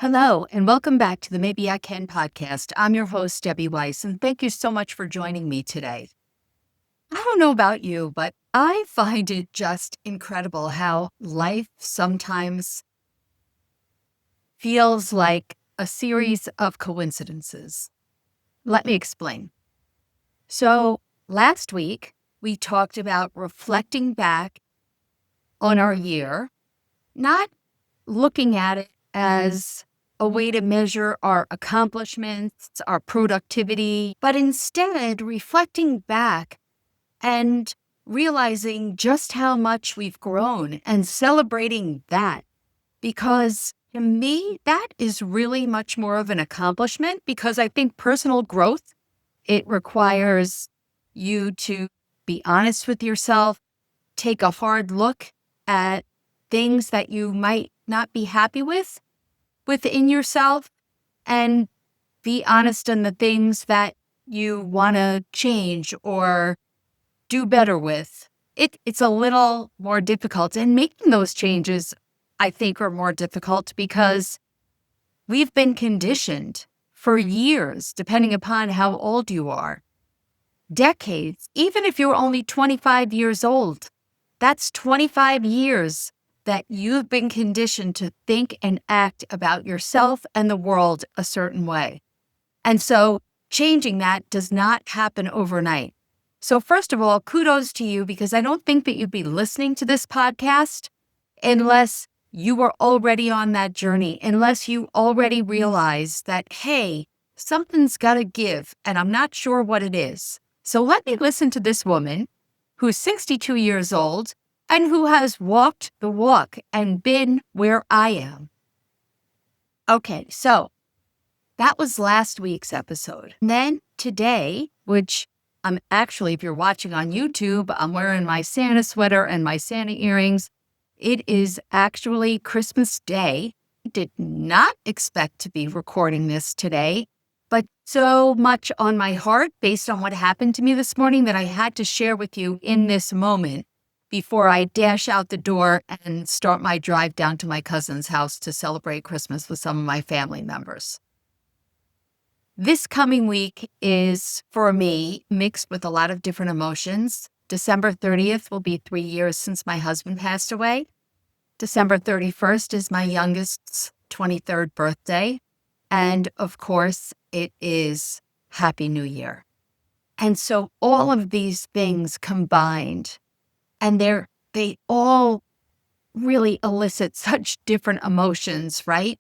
Hello, and welcome back to the Maybe I Can podcast. I'm your host, Debbie Weiss, and thank you so much for joining me today. I don't know about you, but I find it just incredible how life sometimes feels like a series of coincidences. Let me explain. So, last week, we talked about reflecting back on our year, not looking at it as a way to measure our accomplishments, our productivity, but instead reflecting back and realizing just how much we've grown and celebrating that. Because to me, that is really much more of an accomplishment because I think personal growth, it requires you to be honest with yourself, take a hard look at things that you might not be happy with within yourself and be honest in the things that you want to change or do better with. It's a little more difficult. And making those changes, I think, are more difficult because we've been conditioned for years, depending upon how old you are, decades, even if you're only 25 years old, that's 25 years that you've been conditioned to think and act about yourself and the world a certain way. And so changing that does not happen overnight. So first of all, kudos to you because I don't think that you'd be listening to this podcast unless you were already on that journey, unless you already realize that, hey, something's got to give and I'm not sure what it is. So let me listen to this woman who's 62 years old and who has walked the walk and been where I am. Okay, so that was last week's episode. And then today, which I'm actually, if you're watching on YouTube, I'm wearing my Santa sweater and my Santa earrings. It is actually Christmas Day. I did not expect to be recording this today, but so much on my heart based on what happened to me this morning that I had to share with you in this moment before I dash out the door and start my drive down to my cousin's house to celebrate Christmas with some of my family members. This coming week is, for me, mixed with a lot of different emotions. December 30th will be 3 years since my husband passed away. December 31st is my youngest's 23rd birthday. And of course, it is Happy New Year. And so all of these things combined, and they all really elicit such different emotions, right?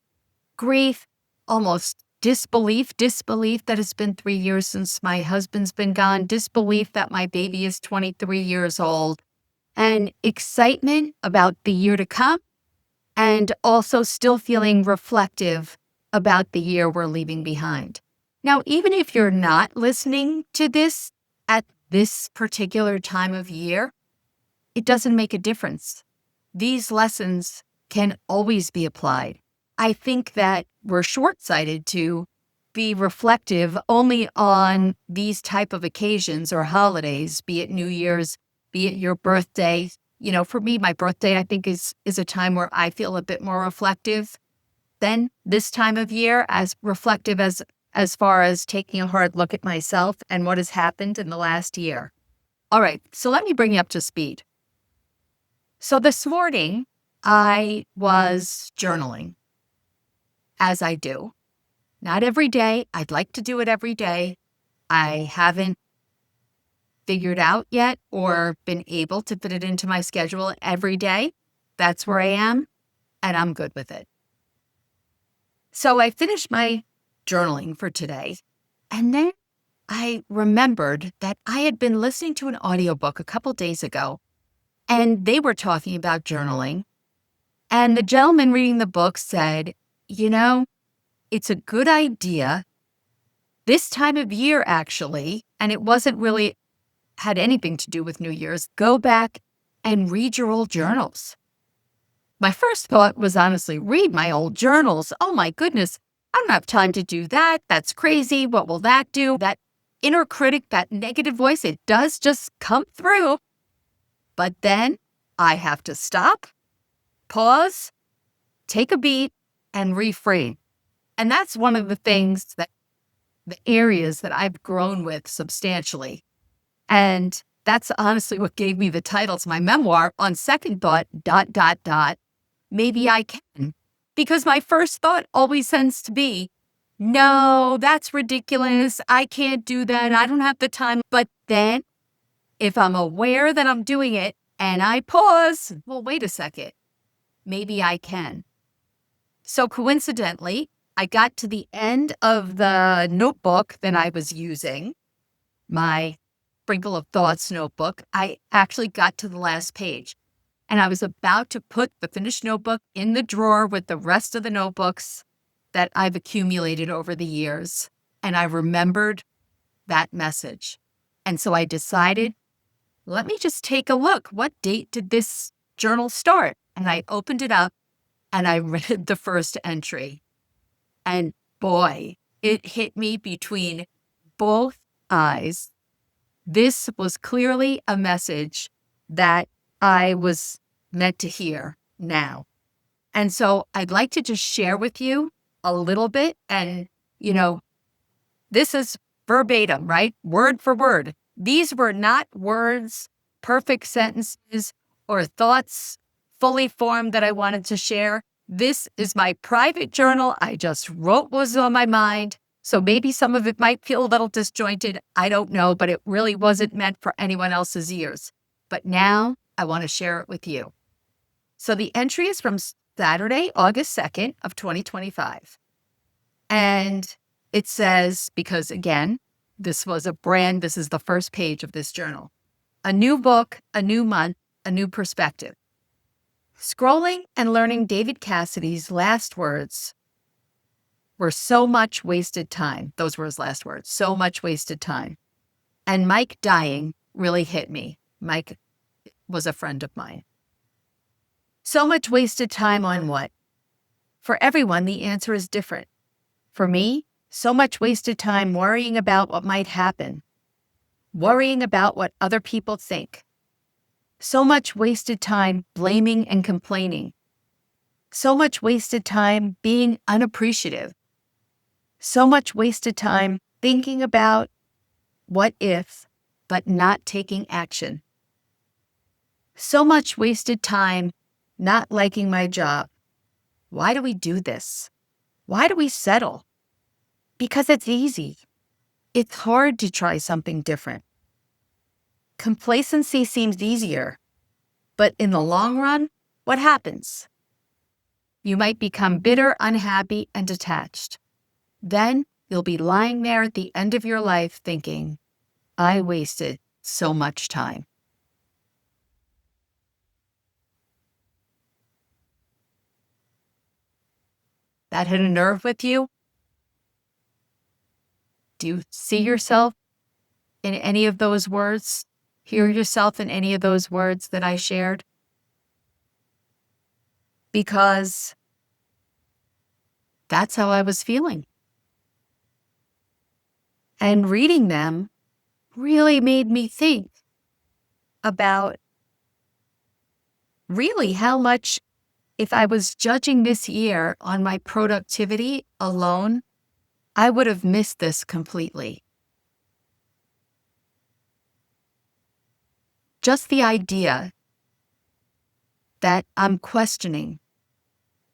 Grief, almost disbelief that it's been 3 years since my husband's been gone, disbelief that my baby is 23 years old, and excitement about the year to come, and also still feeling reflective about the year we're leaving behind. Now, even if you're not listening to this at this particular time of year, it doesn't make a difference. These lessons can always be applied. I think that we're short-sighted to be reflective only on these type of occasions or holidays, be it New Year's, be it your birthday. You know, for me, my birthday, I think is a time where I feel a bit more reflective than this time of year, as reflective as far as taking a hard look at myself and what has happened in the last year. All right, so let me bring you up to speed. So this morning, I was journaling, as I do. Not every day. I'd like to do it every day. I haven't figured out yet or been able to fit it into my schedule every day. That's where I am, and I'm good with it. So I finished my journaling for today, and then I remembered that I had been listening to an audiobook a couple days ago, and they were talking about journaling. And the gentleman reading the book said, you know, it's a good idea this time of year, actually, and it wasn't really had anything to do with New Year's, go back and read your old journals. My first thought was honestly, read my old journals. Oh my goodness, I don't have time to do that. That's crazy. What will that do? That inner critic, that negative voice, it does just come through. But then I have to stop, pause, take a beat, and reframe. And that's one of the things that the areas that I've grown with substantially. And that's honestly what gave me the title to my memoir, On Second Thought, ... maybe I can. Because my first thought always tends to be, no, that's ridiculous. I can't do that. I don't have the time. But then if I'm aware that I'm doing it and I pause, well, wait a second, maybe I can. So coincidentally, I got to the end of the notebook that I was using, my Sprinkle of Thoughts notebook. I actually got to the last page and I was about to put the finished notebook in the drawer with the rest of the notebooks that I've accumulated over the years. And I remembered that message. And so I decided, let me just take a look. What date did this journal start? And I opened it up and I read the first entry. And boy, it hit me between both eyes. This was clearly a message that I was meant to hear now. And so I'd like to just share with you a little bit. And, this is verbatim, right? Word for word. These were not words, perfect sentences, or thoughts fully formed that I wanted to share. This is my private journal. I just wrote what was on my mind. So maybe some of it might feel a little disjointed. I don't know, but it really wasn't meant for anyone else's ears. But now I want to share it with you. So the entry is from Saturday, August 2nd of 2025. And it says, because again, this is the first page of this journal. A new book, a new month, a new perspective. Scrolling and learning David Cassidy's last words were so much wasted time. Those were his last words, so much wasted time. And Mike dying really hit me. Mike was a friend of mine. So much wasted time on what? For everyone, the answer is different. For me, so much wasted time worrying about what might happen, worrying about what other people think. So much wasted time blaming and complaining. So much wasted time being unappreciative. So much wasted time thinking about what if, but not taking action. So much wasted time not liking my job. Why do we do this? Why do we settle? Because it's easy. It's hard to try something different. Complacency seems easier, but in the long run, what happens? You might become bitter, unhappy, and detached. Then you'll be lying there at the end of your life thinking, I wasted so much time. That hit a nerve with you? Do you see yourself in any of those words? Hear yourself in any of those words that I shared? Because that's how I was feeling. And reading them really made me think about really how much, if I was judging this year on my productivity alone, I would have missed this completely. Just the idea that I'm questioning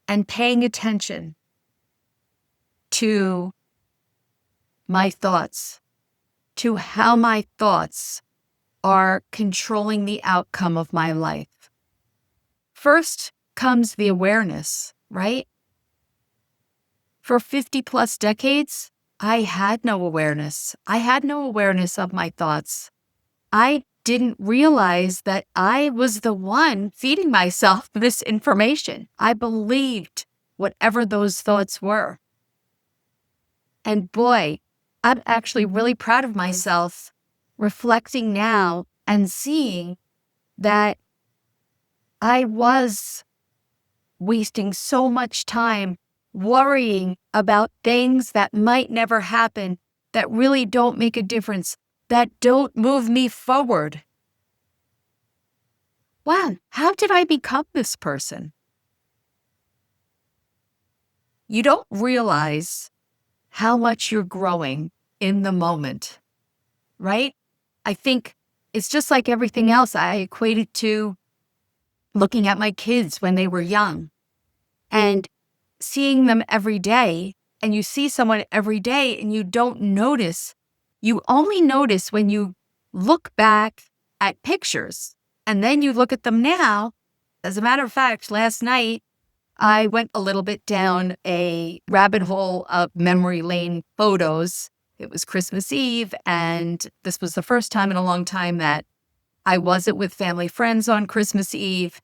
and paying attention to my thoughts, to how my thoughts are controlling the outcome of my life. First comes the awareness, right? For 50 plus decades, I had no awareness. I had no awareness of my thoughts. I didn't realize that I was the one feeding myself this information. I believed whatever those thoughts were. And boy, I'm actually really proud of myself reflecting now and seeing that I was wasting so much time worrying about things that might never happen, that really don't make a difference, that don't move me forward. Wow, how did I become this person? you don't realize how much you're growing in the moment, right? I think it's just like everything else. I equate it to looking at my kids when they were young and seeing them every day. And you see someone every day and you don't notice. You only notice when you look back at pictures and then you look at them now. As a matter of fact, last night, I went a little bit down a rabbit hole of memory lane photos. It was Christmas Eve, and this was the first time in a long time that I wasn't with family friends on Christmas Eve.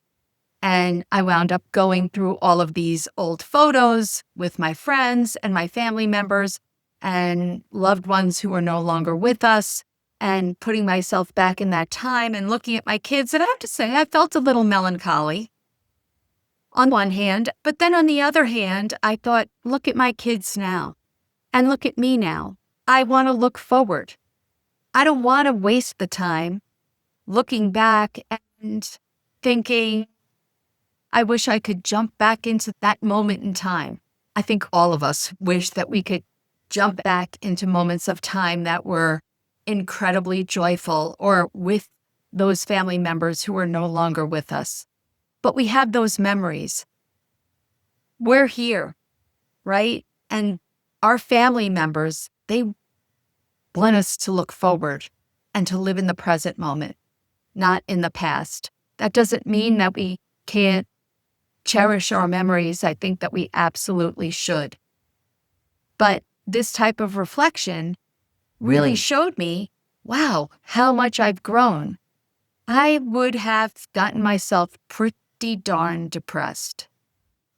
And I wound up going through all of these old photos with my friends and my family members and loved ones who are no longer with us, and putting myself back in that time and looking at my kids. And I have to say, I felt a little melancholy on one hand, but then on the other hand, I thought, look at my kids now and look at me now. I want to look forward. I don't want to waste the time looking back and thinking, I wish I could jump back into that moment in time. I think all of us wish that we could jump back into moments of time that were incredibly joyful or with those family members who are no longer with us. But we have those memories. We're here, right? And our family members, they want us to look forward and to live in the present moment, not in the past. That doesn't mean that we can't cherish our memories. I think that we absolutely should. But this type of reflection really showed me, wow, how much I've grown. I would have gotten myself pretty darn depressed.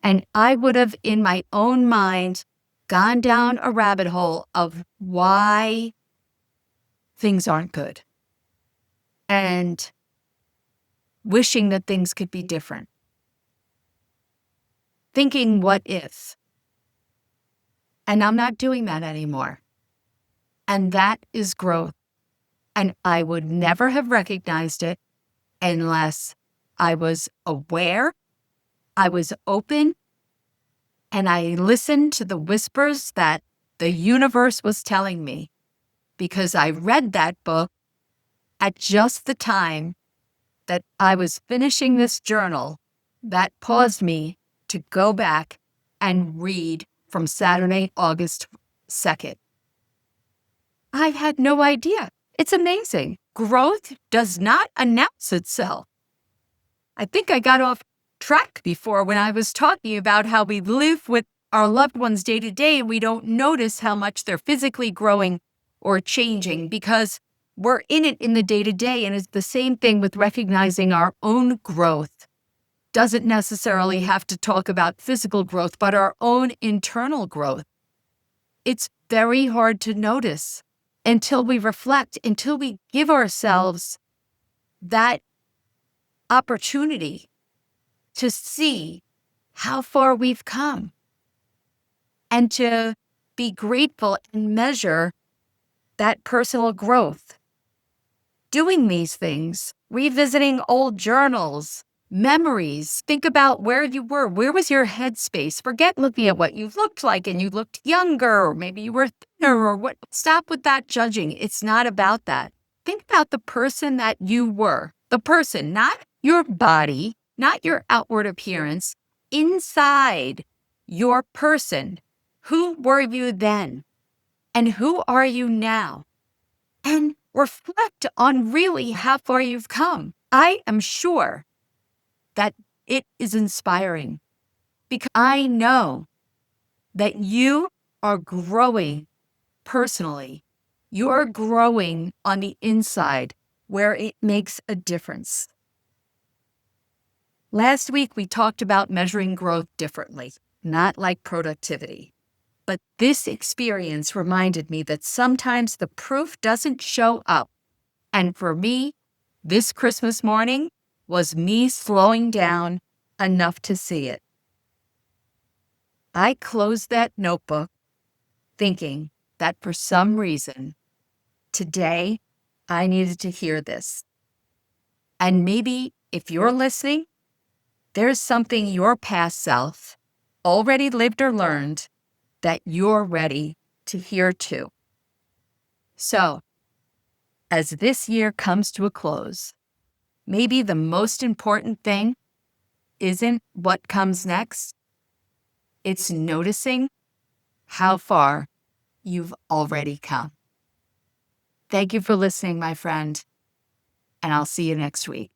And I would have, in my own mind, gone down a rabbit hole of why things aren't good and wishing that things could be different. Thinking, what if? And I'm not doing that anymore. And that is growth. And I would never have recognized it unless I was aware, I was open, and I listened to the whispers that the universe was telling me, because I read that book at just the time that I was finishing this journal that paused me to go back and read from Saturday, August 2nd. I had no idea. It's amazing. Growth does not announce itself. I think I got off track before when I was talking about how we live with our loved ones day to day and we don't notice how much they're physically growing or changing because we're in it in the day to day. And it's the same thing with recognizing our own growth. Doesn't necessarily have to talk about physical growth, but our own internal growth. It's very hard to notice until we reflect, until we give ourselves that opportunity to see how far we've come and to be grateful and measure that personal growth. Doing these things, revisiting old journals, memories, think about where you were. Where was your headspace? Forget looking at what you looked like and you looked younger, or maybe you were thinner or what. Stop with that judging. It's not about that. Think about the person that you were. The person, not your body, not your outward appearance, inside your person. Who were you then? And who are you now? And reflect on really how far you've come. I am sure that it is inspiring because I know that you are growing personally. You're growing on the inside where it makes a difference. Last week, we talked about measuring growth differently, not like productivity. But this experience reminded me that sometimes the proof doesn't show up. And for me, this Christmas morning was me slowing down enough to see it. I closed that notebook thinking that for some reason, today, I needed to hear this. And maybe if you're listening, there's something your past self already lived or learned that you're ready to hear too. So, as this year comes to a close, maybe the most important thing isn't what comes next, it's noticing how far you've already come. Thank you for listening, my friend, and I'll see you next week.